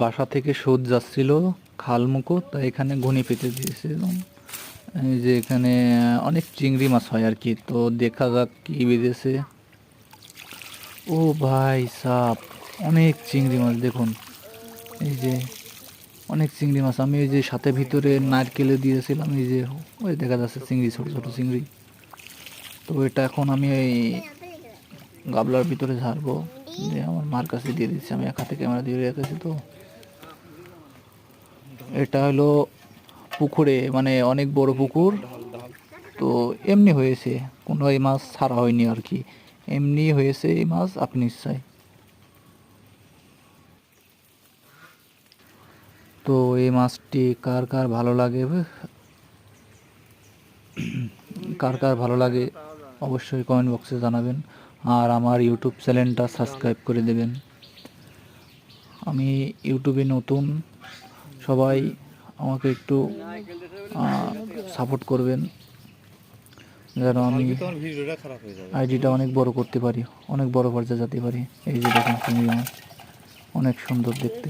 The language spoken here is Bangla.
বাসা থেকে স্রোত যাচ্ছিল খালমুখো, তাই এখানে ঘুনি পেতে দিয়েছিলাম। এই যে এখানে অনেক চিংড়ি মাছ হয় আর কি, তো দেখা যাক কি বেঁধেছে। ও ভাই সাপ, অনেক চিংড়ি মাছ দেখুন। এই যে অনেক চিংড়ি মাছ, আমি এই যে সাথে ভিতরে নারকেলে দিয়েছিলাম, এই যে ওই দেখা যাচ্ছে চিংড়ি, ছোট ছোট চিংড়ি। তো এটা এখন আমি এই গাবলার ভিতরে ঝাড়বো, যে আমার মার কাছে দিয়ে দিচ্ছি, আমি এক হাতে ক্যামেরা দিয়ে রেখেছি। তো এটা হলো পুকুরে, মানে অনেক বড় পুকুর। তো এমনি হয়েছে, কোনো এই মাছ ছাড়া হয়নি আর কি, এমনি হয়েছে এই মাছ আপনি ইচ্ছায়। তো এই মাছটি কার কার ভালো লাগে, কার কার ভালো লাগে অবশ্যই কমেন্ট বক্সে জানাবেন। আর আমার ইউটিউব চ্যানেলটা সাবস্ক্রাইব করে দেবেন। আমি ইউটিউবে নতুন, সবাই আমাকে একটু সাপোর্ট করবেন, যেন আমি আইডিটা অনেক বড় করতে পারি, অনেক বড় পর্যায়ে যেতে পারি। এই যে দেখুন চিংড়ি মাছ, অনেক সুন্দর দেখতে।